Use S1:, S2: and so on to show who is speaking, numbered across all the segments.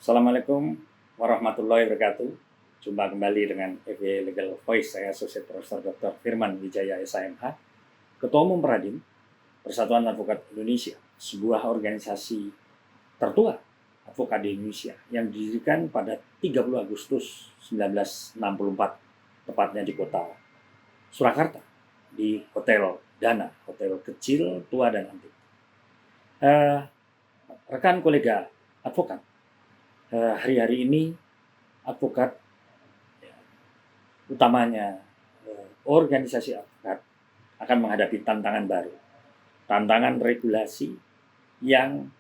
S1: Assalamualaikum warahmatullahi wabarakatuh. Jumpa kembali dengan EV Legal Voice. Saya Associate Profesor Dr. Firman Wijaya SIMH, Ketua Umum Peradim Persatuan Advokat Indonesia, sebuah organisasi tertua advokat di Indonesia yang didirikan pada 30 Agustus 1964, tepatnya di kota Surakarta, di Hotel Dana, hotel kecil, tua, dan antik. Rekan kolega advokat, hari-hari ini advokat, utamanya organisasi advokat, akan menghadapi tantangan baru, tantangan regulasi yang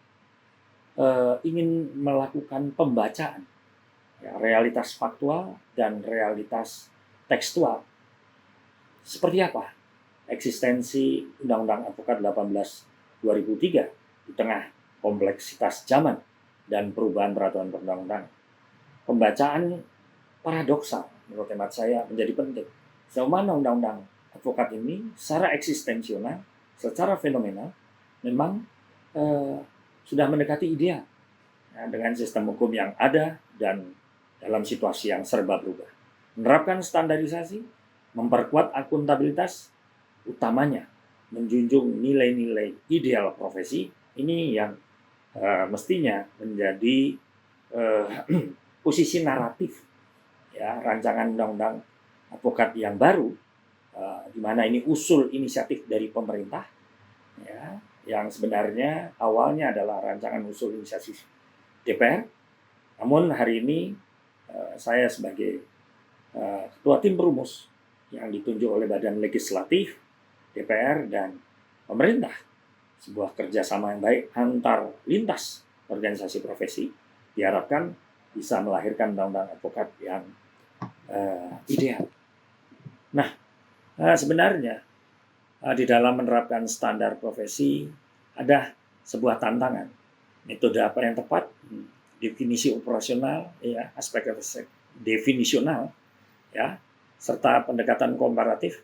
S1: ingin melakukan pembacaan realitas faktual dan realitas tekstual. Seperti apa eksistensi Undang-Undang Advokat 18/2003 di tengah kompleksitas zaman dan perubahan peraturan perundang-undangan. Pembacaan paradoksal menurut hemat saya menjadi penting. Sejauh mana undang-undang advokat ini secara eksistensional, secara fenomenal, memang sudah mendekati ideal dengan sistem hukum yang ada dan dalam situasi yang serba berubah. Menerapkan standarisasi, memperkuat akuntabilitas, utamanya menjunjung nilai-nilai ideal profesi, ini yang mestinya menjadi posisi naratif rancangan undang-undang advokat yang baru, di mana ini usul inisiatif dari pemerintah, yang sebenarnya awalnya adalah rancangan usul inisiatif DPR. Namun hari ini saya sebagai ketua tim perumus yang ditunjuk oleh Badan Legislatif, DPR, dan pemerintah, sebuah kerjasama yang baik antar lintas organisasi profesi, diharapkan bisa melahirkan undang-undang advokat yang ideal. Nah, sebenarnya di dalam menerapkan standar profesi ada sebuah tantangan. Metode apa yang tepat, definisi operasional, aspek-aspek definisional, serta pendekatan komparatif.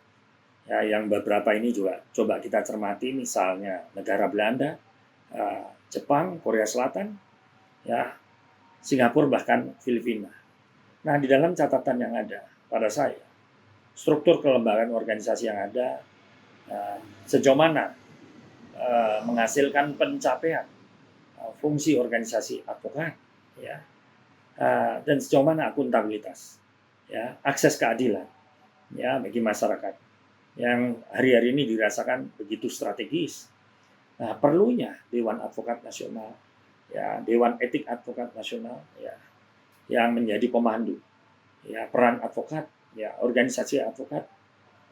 S1: Yang beberapa ini juga coba kita cermati, misalnya negara Belanda, Jepang, Korea Selatan, Singapura, bahkan Filipina. Nah, di dalam catatan yang ada pada saya, struktur kelembagaan organisasi yang ada, sejauh mana menghasilkan pencapaian fungsi organisasi advokat, dan sejauh mana akuntabilitas, akses keadilan, bagi masyarakat yang hari-hari ini dirasakan begitu strategis. Nah, perlunya Dewan Advokat Nasional, Dewan Etik Advokat Nasional, yang menjadi pemandu, peran advokat, organisasi advokat,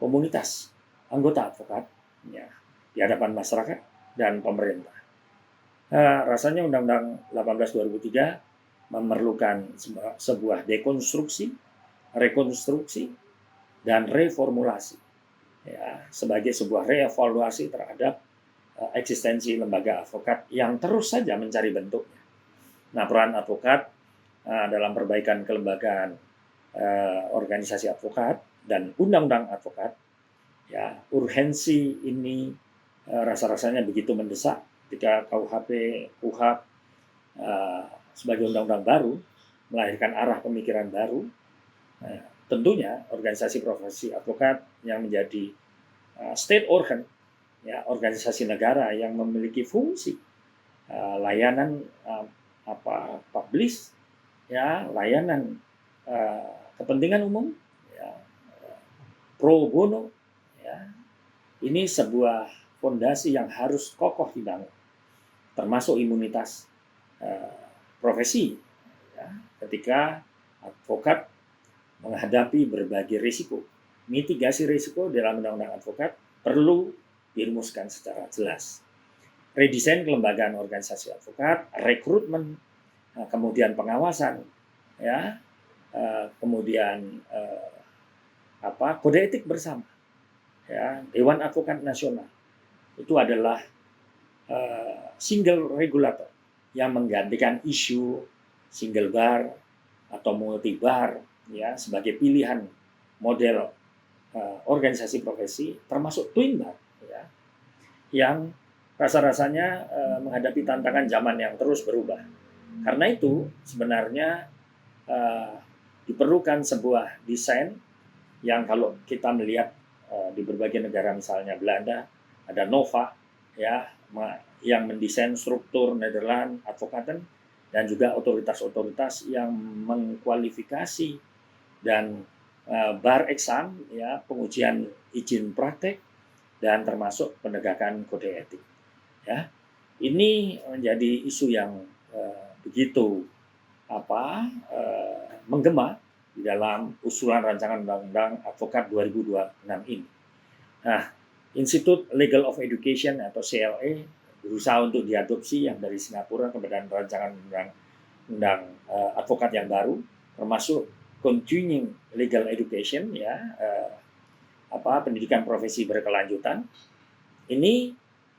S1: komunitas anggota advokat, di hadapan masyarakat dan pemerintah. Rasanya Undang-Undang 18/2003 memerlukan sebuah dekonstruksi, rekonstruksi, dan reformulasi, sebagai sebuah reevaluasi terhadap eksistensi lembaga advokat yang terus saja mencari bentuknya. Nah, peran advokat dalam perbaikan kelembagaan organisasi advokat dan undang-undang advokat, urgensi ini rasa-rasanya begitu mendesak ketika KUHP, KUHAP sebagai undang-undang baru melahirkan arah pemikiran baru. Tentunya organisasi profesi advokat yang menjadi state organ, organisasi negara yang memiliki fungsi layanan publis, layanan kepentingan umum, pro bono, ini sebuah fondasi yang harus kokoh dibangun, termasuk imunitas profesi, ketika advokat menghadapi berbagai risiko. Mitigasi risiko dalam undang-undang advokat perlu dirumuskan secara jelas. Redesain kelembagaan organisasi advokat, rekrutmen, kemudian pengawasan, kemudian kode etik bersama, Dewan Advokat Nasional itu adalah single regulator yang menggantikan isu single bar atau multi bar, sebagai pilihan model organisasi profesi, termasuk twin bar, yang rasa-rasanya menghadapi tantangan zaman yang terus berubah. Karena itu sebenarnya uh, diperlukan sebuah desain yang kalau kita melihat di berbagai negara, misalnya Belanda ada Nova ya, yang mendesain struktur Nederland Advocaten, dan juga otoritas-otoritas yang mengkualifikasi dan bar exam ya, pengujian izin praktek, dan termasuk penegakan kode etik ya. Ini menjadi isu yang begitu menggema di dalam usulan rancangan undang-undang advokat 2026 ini. Nah, Institute Legal of Education atau CLE berusaha untuk diadopsi yang dari Singapura kemudian rancangan undang-undang advokat yang baru, termasuk continuing legal education ya, pendidikan profesi berkelanjutan. Ini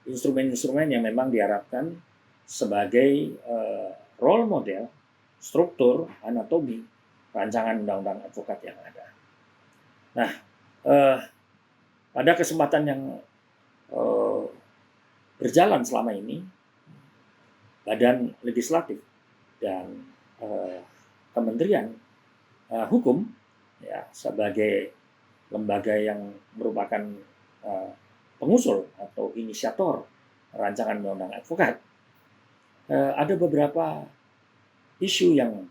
S1: instrumen-instrumen yang memang diharapkan sebagai role model struktur anatomi rancangan undang-undang advokat yang ada. Nah, pada kesempatan yang berjalan selama ini, Badan Legislatif dan Kementerian Hukum ya, sebagai lembaga yang merupakan pengusul atau inisiator rancangan undang-undang advokat, ada beberapa isu yang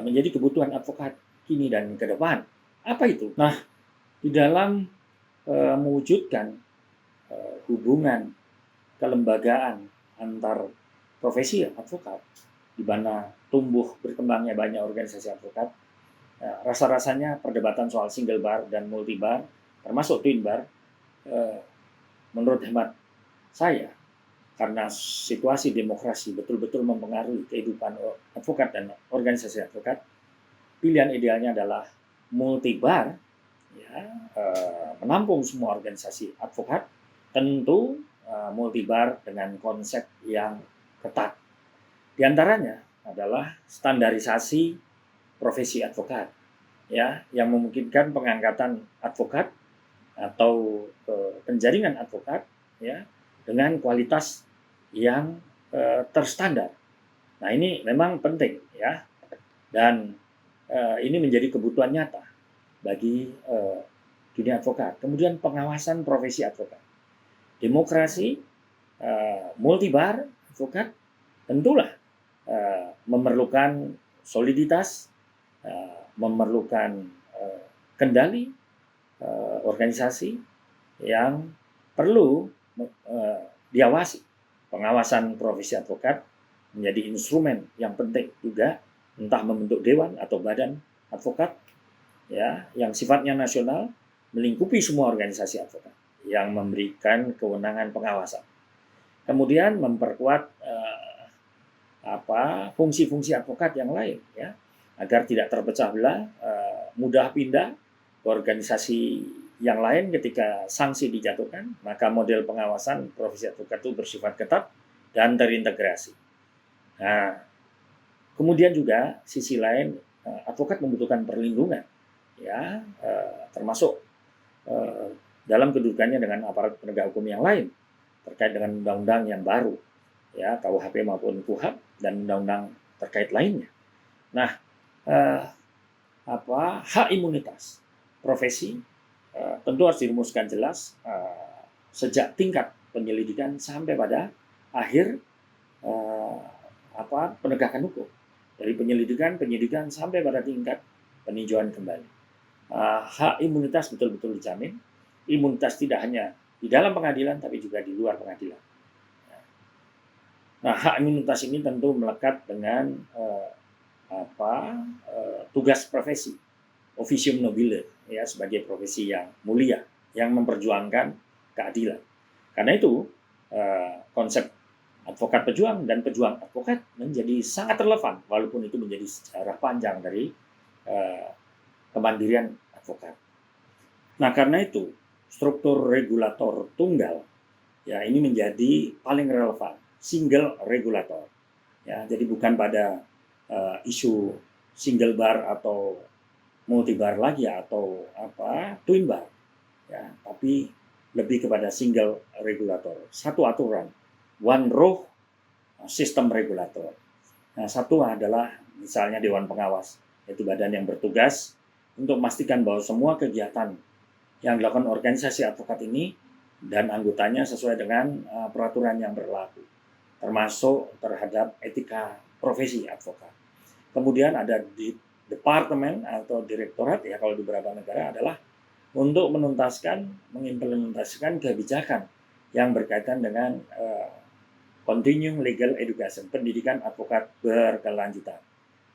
S1: menjadi kebutuhan advokat kini dan ke depan. Apa itu? Nah, di dalam mewujudkan hubungan kelembagaan antar profesi advokat, di mana tumbuh berkembangnya banyak organisasi advokat, rasa-rasanya perdebatan soal single bar dan multi bar, termasuk twin bar, menurut hemat saya, karena situasi demokrasi betul-betul mempengaruhi kehidupan advokat dan organisasi advokat, pilihan idealnya adalah multi bar ya, menampung semua organisasi advokat, tentu multi bar dengan konsep yang ketat. Di antaranya adalah standarisasi profesi advokat ya, yang memungkinkan pengangkatan advokat atau penjaringan advokat ya dengan kualitas yang terstandar. Nah, ini memang penting ya, dan ini menjadi kebutuhan nyata bagi dunia advokat. Kemudian pengawasan profesi advokat, demokrasi multibar advokat tentulah memerlukan soliditas, memerlukan kendali organisasi yang perlu diawasi. Pengawasan profesi advokat menjadi instrumen yang penting juga, entah membentuk dewan atau badan advokat ya, yang sifatnya nasional, melingkupi semua organisasi advokat yang memberikan kewenangan pengawasan. Kemudian memperkuat fungsi-fungsi advokat yang lain ya, agar tidak terpecah belah, mudah pindah ke organisasi yang lain ketika sanksi dijatuhkan. Maka model pengawasan profesi advokat itu bersifat ketat dan terintegrasi. Nah, kemudian juga sisi lain, advokat membutuhkan perlindungan ya, termasuk dalam kedudukannya dengan aparat penegak hukum yang lain terkait dengan undang-undang yang baru ya, KUHP maupun KUHAP dan undang-undang terkait lainnya. Nah, hak imunitas profesi tentu harus dirumuskan jelas sejak tingkat penyelidikan sampai pada akhir penegakan hukum, dari penyidikan sampai pada tingkat peninjauan kembali. Hak imunitas betul-betul dijamin. Imunitas tidak hanya di dalam pengadilan tapi juga di luar pengadilan. Nah, hak imunitas ini tentu melekat dengan tugas profesi, officium nobile ya, sebagai profesi yang mulia yang memperjuangkan keadilan. Karena itu konsep advokat pejuang dan pejuang advokat menjadi sangat relevan, walaupun itu menjadi sejarah panjang dari kemandirian advokat. Nah, karena itu struktur regulator tunggal ya, ini menjadi paling relevan, single regulator ya. Jadi bukan pada isu single bar atau multi bar lagi atau twin bar ya, tapi lebih kepada single regulator, satu aturan, one rule sistem regulator Nah, satu adalah misalnya Dewan Pengawas, yaitu badan yang bertugas untuk memastikan bahwa semua kegiatan yang dilakukan organisasi advokat ini dan anggotanya sesuai dengan peraturan yang berlaku, termasuk terhadap etika profesi advokat. Kemudian ada di departemen atau direktorat, ya kalau di beberapa negara, adalah untuk mengimplementasikan kebijakan yang berkaitan dengan continuing legal education, pendidikan advokat berkelanjutan.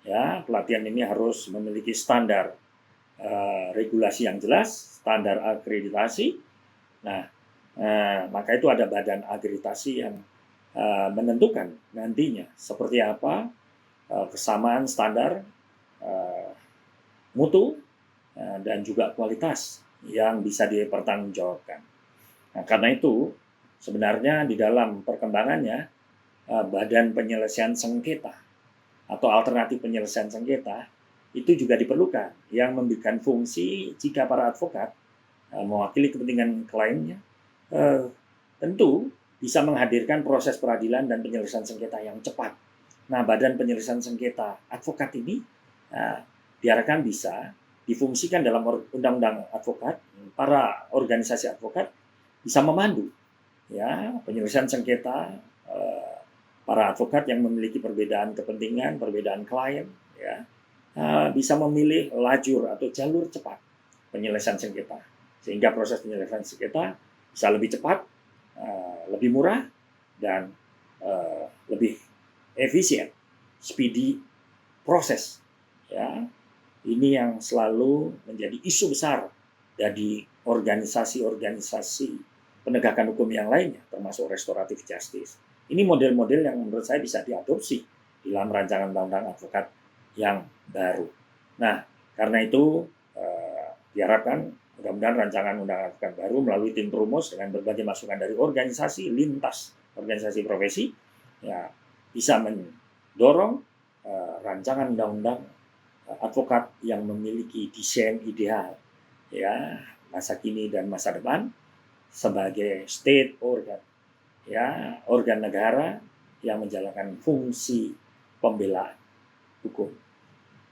S1: Ya, pelatihan ini harus memiliki standar regulasi yang jelas, standar akreditasi. Nah, maka itu ada badan akreditasi yang menentukan nantinya seperti apa kesamaan standar mutu dan juga kualitas yang bisa dipertanggungjawabkan. Nah, karena itu sebenarnya di dalam perkembangannya badan penyelesaian sengketa atau alternatif penyelesaian sengketa itu juga diperlukan yang memberikan fungsi jika para advokat mewakili kepentingan kliennya tentu bisa menghadirkan proses peradilan dan penyelesaian sengketa yang cepat. Nah, badan penyelesaian sengketa advokat ini diharapkan bisa difungsikan dalam undang-undang advokat. Para organisasi advokat bisa memandu ya penyelesaian sengketa para advokat yang memiliki perbedaan kepentingan, perbedaan klien, ya bisa memilih lajur atau jalur cepat penyelesaian sengketa, sehingga proses penyelesaian sengketa bisa lebih cepat, lebih murah, dan lebih efisien, speedy proses. Ya, ini yang selalu menjadi isu besar dari organisasi-organisasi penegakan hukum yang lainnya, termasuk restoratif justice. Ini model-model yang menurut saya bisa diadopsi dalam rancangan undang-undang advokat yang baru. Nah, karena itu diharapkan mudah-mudahan rancangan undang-undang advokat baru melalui tim perumus dengan berbagai masukan dari organisasi lintas organisasi profesi ya bisa mendorong rancangan undang-undang advokat yang memiliki desain ideal ya masa kini dan masa depan sebagai state organ ya organ negara yang menjalankan fungsi pembelaan hukum.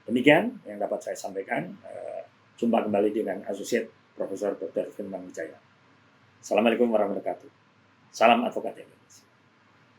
S1: Demikian yang dapat saya sampaikan. Jumpa kembali dengan Associate Profesor Dr. Firman Wijaya. Assalamualaikum warahmatullahi wabarakatuh. Salam advokat Indonesia.